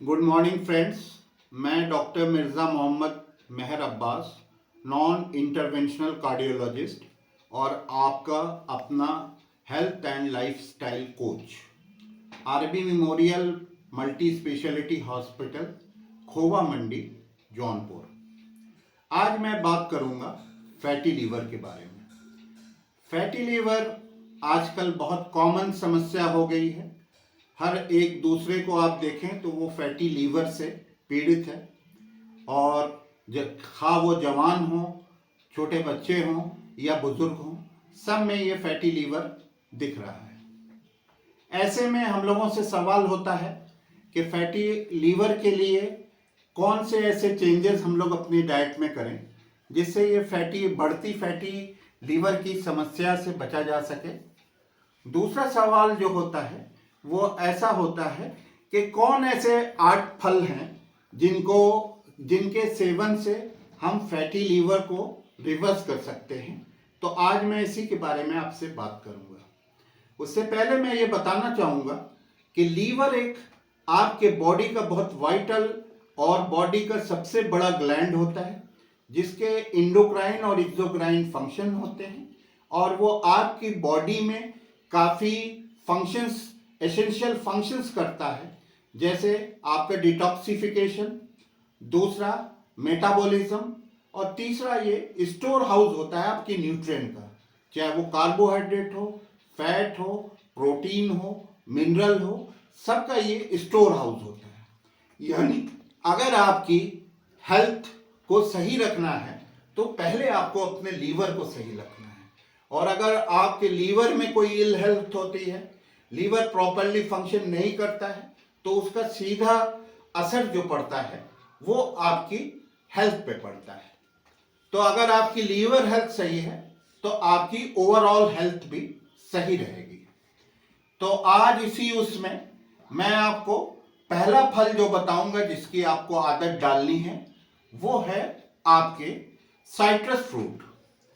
Good morning friends. मैं doctor Mirza Mohammad Mehar Abbas, non interventional cardiologist और आपका अपना health and lifestyle coach, RB memorial multi speciality hospital, Khowa Mandi, Jaunpur. आज मैं बात करूंगा फैटी लीवर के बारे में। फैटी लीवर आजकल बहुत कॉमन समस्या हो गई है। हर एक दूसरे को आप देखें तो वो फैटी लीवर से पीड़ित है, और खा वो जवान हो, छोटे बच्चे हों या बुजुर्ग हों, सब में ये फैटी लीवर दिख रहा है। ऐसे में हम लोगों से सवाल होता है कि फैटी लीवर के लिए कौन से ऐसे चेंजेस हम लोग अपनी डाइट में करें जिससे ये बढ़ती फैटी लीवर की समस्या से बचा जा सके। दूसरा सवाल जो होता है वो ऐसा होता है कि कौन ऐसे 8 फल हैं जिनके सेवन से हम फैटी लीवर को रिवर्स कर सकते हैं। तो आज मैं इसी के बारे में आपसे बात करूंगा। उससे पहले मैं ये बताना चाहूँगा कि लीवर एक आपके बॉडी का बहुत वाइटल और बॉडी का सबसे बड़ा ग्लैंड होता है, जिसके इंडोक्राइन और एक्सोक्राइन फंक्शन होते हैं, और वो आपकी बॉडी में काफ़ी फंक्शंस, एसेंशियल फंक्शंस करता है, जैसे आपका डिटॉक्सिफिकेशन, दूसरा मेटाबॉलिज्म, और तीसरा ये स्टोर हाउस होता है आपकी न्यूट्रिएंट का, चाहे वो कार्बोहाइड्रेट हो, फैट हो, प्रोटीन हो, मिनरल हो, सबका ये स्टोर हाउस होता है। यानी अगर आपकी हेल्थ को सही रखना है तो पहले आपको अपने लीवर को सही रखना है, और अगर आपके लीवर में कोई इल हेल्थ होती है, लीवर प्रॉपरली फंक्शन नहीं करता है, तो उसका सीधा असर जो पड़ता है वो आपकी हेल्थ पे पड़ता है। तो अगर आपकी लीवर हेल्थ सही है तो आपकी ओवरऑल हेल्थ भी सही रहेगी। तो आज इसी उसमें मैं आपको पहला फल जो बताऊंगा जिसकी आपको आदत डालनी है वो है आपके साइट्रस फ्रूट।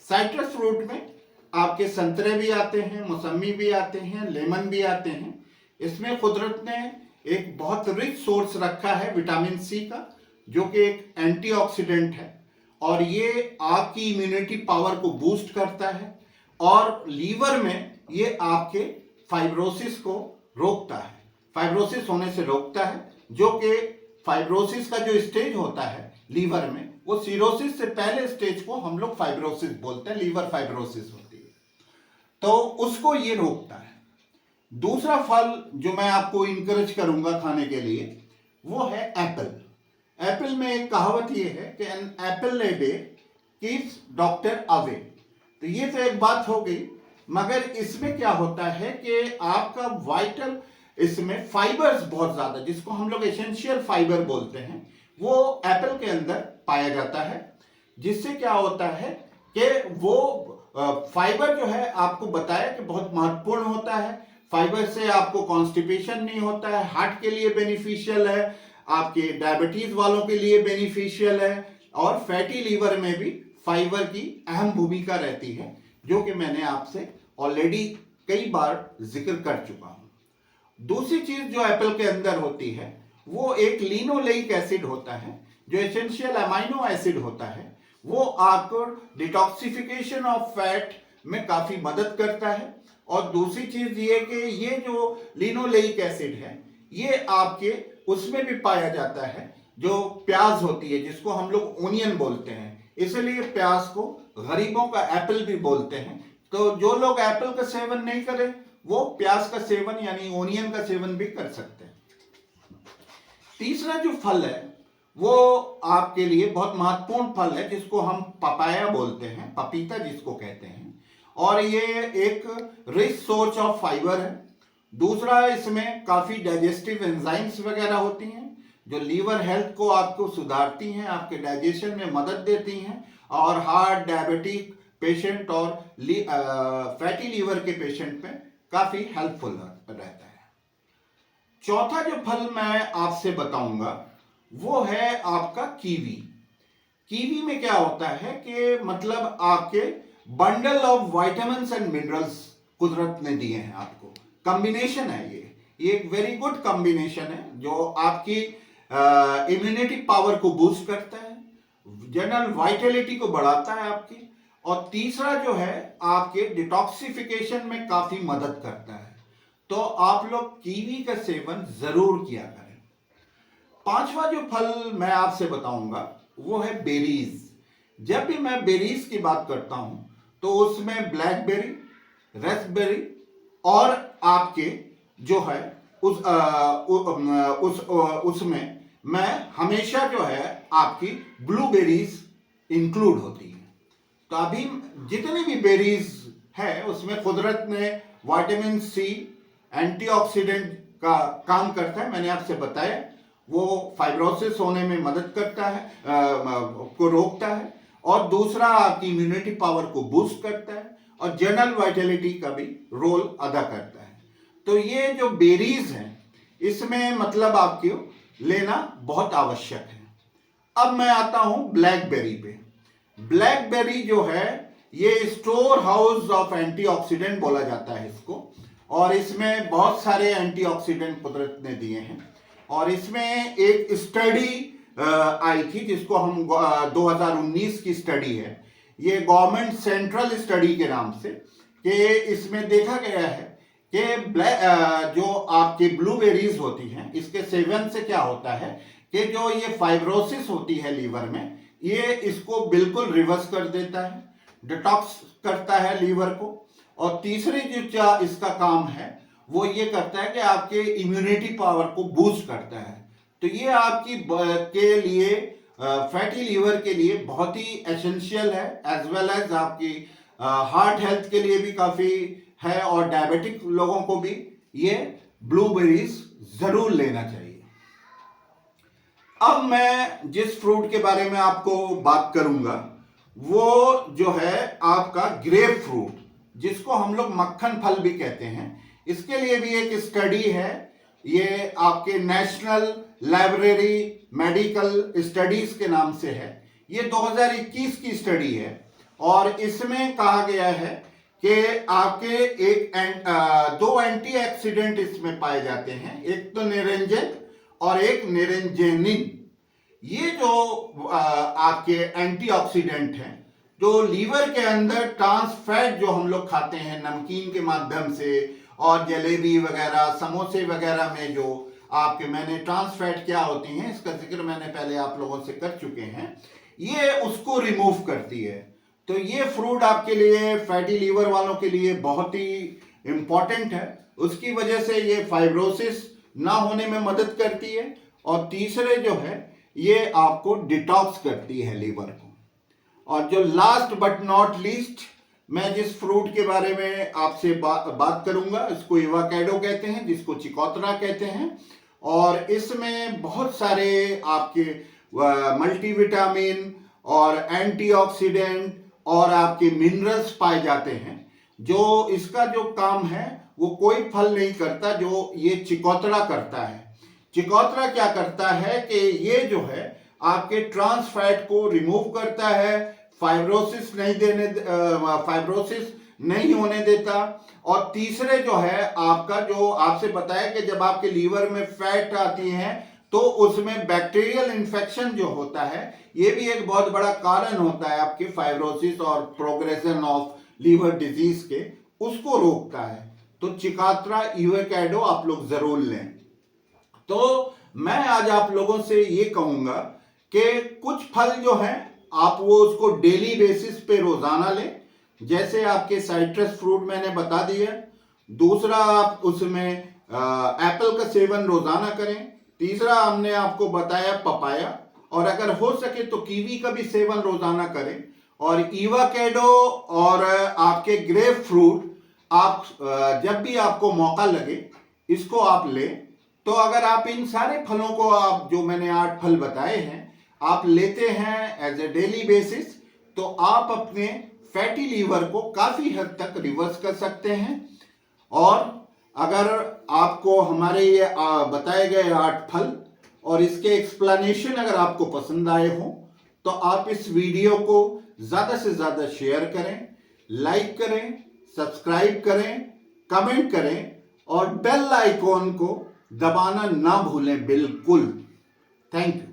साइट्रस फ्रूट में आपके संतरे भी आते हैं, मौसमी भी आते हैं, लेमन भी आते हैं। इसमें कुदरत ने एक बहुत रिच सोर्स रखा है विटामिन सी का, जो कि एक एंटीऑक्सीडेंट है, और ये आपकी इम्यूनिटी पावर को बूस्ट करता है, और लीवर में ये आपके फाइब्रोसिस को रोकता है, फाइब्रोसिस होने से रोकता है, जो कि फाइब्रोसिस का जो स्टेज होता है लीवर में, वो सीरोसिस से पहले स्टेज को हम लोग फाइब्रोसिस बोलते हैं, लीवर फाइब्रोसिस होती है, तो उसको ये रोकता है। दूसरा फल जो मैं आपको इंकरेज करूंगा खाने के लिए वो है एप्पल। एप्पल में एक कहावत ये है कि an apple a day keeps doctor away. तो ये तो एक बात हो गई, मगर इसमें क्या होता है कि आपका वाइटल, इसमें फाइबर्स बहुत ज्यादा, जिसको हम लोग एसेंशियल फाइबर बोलते हैं, वो एप्पल के अंदर पाया जाता है, जिससे क्या होता है कि वो फाइबर जो है आपको बताया कि बहुत महत्वपूर्ण होता है। फाइबर से आपको कॉन्स्टिपेशन नहीं होता है, हार्ट के लिए बेनिफिशियल है, आपके डायबिटीज वालों के लिए बेनिफिशियल है, और फैटी लीवर में भी फाइबर की अहम भूमिका रहती है, जो कि मैंने आपसे ऑलरेडी कई बार जिक्र कर चुका हूं। दूसरी चीज जो एप्पल के अंदर होती है वो एक लिनोलेइक एसिड होता है, जो एसेंशियल अमाइनो एसिड होता है। वो आपको डिटॉक्सिफिकेशन ऑफ फैट में काफी मदद करता है। और दूसरी चीज ये कि ये जो लिनोलेइक एसिड है ये आपके उसमें भी पाया जाता है, जो प्याज होती है, जिसको हम लोग ओनियन बोलते हैं, इसलिए प्याज को गरीबों का एप्पल भी बोलते हैं। तो जो लोग एप्पल का सेवन नहीं करें वो प्याज का सेवन यानी ओनियन का सेवन भी कर सकते हैं। तीसरा जो फल है वो आपके लिए बहुत महत्वपूर्ण फल है, जिसको हम पपाया बोलते हैं, पपीता जिसको कहते हैं, और ये एक रिच सोर्स ऑफ फाइबर है। दूसरा, इसमें काफी डाइजेस्टिव एंजाइम्स वगैरह होती हैं, जो लीवर हेल्थ को आपको सुधारती हैं, आपके डाइजेशन में मदद देती हैं, और हार्ट, डायबिटिक पेशेंट और फैटी लीवर के पेशेंट में काफी हेल्पफुल रहता है। चौथा जो फल मैं आपसे बताऊंगा वो है आपका कीवी। कीवी में क्या होता है कि मतलब आपके bundle of vitamins and minerals कुदरत ने दिए हैं आपको, कॉम्बिनेशन है ये एक वेरी गुड कॉम्बिनेशन है, जो आपकी इम्यूनिटी पावर को बूस्ट करता है, जनरल वाइटलिटी को बढ़ाता है आपकी, और तीसरा जो है आपके डिटॉक्सिफिकेशन में काफी मदद करता है। तो आप लोग कीवी का सेवन जरूर किया करें। पांचवा जो फल मैं आपसे बताऊंगा वो है बेरीज। जब भी मैं बेरीज की बात करता हूं तो उसमें ब्लैकबेरी, रेस्पबेरी और आपके जो है उसमें मैं हमेशा जो है आपकी ब्लूबेरीज इंक्लूड होती है। तो अभी जितनी भी बेरीज है उसमें कुदरत ने विटामिन सी एंटीऑक्सीडेंट का काम करता है, मैंने आपसे बताया। वो फाइब्रोसिस होने में मदद करता है, को रोकता है, और दूसरा आपकी इम्यूनिटी पावर को बूस्ट करता है और जनरल वाइटलिटी का भी रोल अदा करता है। तो ये जो बेरीज हैं इसमें मतलब आपको लेना बहुत आवश्यक है। अब मैं आता हूं ब्लैकबेरी पे। ब्लैकबेरी जो है ये स्टोर हाउस ऑफ एंटीऑक्सीडेंट बोला जाता है इसको, और इसमें बहुत सारे एंटीऑक्सीडेंट कुदरत ने दिए हैं। और इसमें एक स्टडी आई थी जिसको हम 2019 की स्टडी है, ये गवर्नमेंट सेंट्रल स्टडी के नाम से, कि इसमें देखा गया है कि जो आपकी ब्लूबेरीज होती हैं इसके सेवन से क्या होता है कि जो ये फाइब्रोसिस होती है लीवर में, ये इसको बिल्कुल रिवर्स कर देता है, डिटॉक्स करता है लीवर को। और तीसरी जो इसका काम है वो ये करता है कि आपके इम्यूनिटी पावर को बूस्ट करता है। तो ये आपकी के लिए फैटी लीवर के लिए बहुत ही एसेंशियल है, एज वेल एज आपकी हार्ट हेल्थ के लिए भी काफ़ी है, और डायबिटिक लोगों को भी ये ब्लूबेरीज जरूर लेना चाहिए। अब मैं जिस फ्रूट के बारे में आपको बात करूंगा वो जो है आपका ग्रेप फ्रूट, जिसको हम लोग मक्खन फल भी कहते हैं। इसके लिए भी एक स्टडी है, ये आपके नेशनल लाइब्रेरी मेडिकल स्टडीज के नाम से है। ये 2021 की स्टडी है, और इसमें कहा गया है कि आपके दो एंटीऑक्सीडेंट इसमें पाए जाते हैं, एक तो निरंजन और एक निरंजनिन। ये जो आपके एंटीऑक्सीडेंट हैं जो लीवर के अंदर ट्रांस फैट जो हम लोग खाते हैं नमकीन के माध्यम से, और जलेबी वगैरह समोसे वगैरह में जो आपके मैंने ट्रांस फैट क्या होती हैं इसका जिक्र मैंने पहले आप लोगों से कर चुके हैं, ये उसको रिमूव करती है। तो ये फ्रूट आपके लिए फैटी लीवर वालों के लिए बहुत ही इंपॉर्टेंट है। उसकी वजह से ये फाइब्रोसिस ना होने में मदद करती है, और तीसरे जो है ये आपको डिटॉक्स करती है लीवर को। और जो लास्ट बट नॉट लीस्ट मैं जिस फ्रूट के बारे में आपसे बात करूंगा इसको एवोकाडो कहते हैं, जिसको चिकोतरा कहते हैं। और इसमें बहुत सारे आपके मल्टीविटामिन और एंटीऑक्सीडेंट और आपके मिनरल्स पाए जाते हैं, जो इसका जो काम है वो कोई फल नहीं करता जो ये चिकोतरा करता है। चिकोतरा क्या करता है कि ये जो है आपके ट्रांस फैट को रिमूव करता है, फाइब्रोसिस नहीं होने देता। और तीसरे जो है आपका जो आपसे बताया कि जब आपके लीवर में फैट आती हैं तो उसमें बैक्टीरियल इन्फेक्शन जो होता है ये भी एक बहुत बड़ा कारण होता है आपके फाइब्रोसिस और प्रोग्रेशन ऑफ लीवर डिजीज के, उसको रोकता है। तो चिकोतरा एवोकाडो आप लोग जरूर लें। तो मैं आज आप लोगों से ये कहूंगा कि कुछ फल जो हैं आप वो उसको डेली बेसिस पे रोजाना लें, जैसे आपके साइट्रस फ्रूट मैंने बता दिया। दूसरा आप उसमें एप्पल का सेवन रोजाना करें। तीसरा हमने आपको बताया पपाया, और अगर हो सके तो कीवी का भी सेवन रोजाना करें। और एवोकाडो और आपके ग्रेप फ्रूट आप जब भी आपको मौका लगे इसको आप लें। तो अगर आप इन सारे फलों को आप जो मैंने 8 फल बताए हैं आप लेते हैं एज ए डेली बेसिस, तो आप अपने फैटी लीवर को काफ़ी हद तक रिवर्स कर सकते हैं। और अगर आपको हमारे ये बताए गए 8 फल और इसके एक्सप्लेनेशन अगर आपको पसंद आए हो तो आप इस वीडियो को ज़्यादा से ज़्यादा शेयर करें, लाइक करें, सब्सक्राइब करें, कमेंट करें, और बेल आइकॉन को दबाना ना भूलें बिल्कुल। Thank you.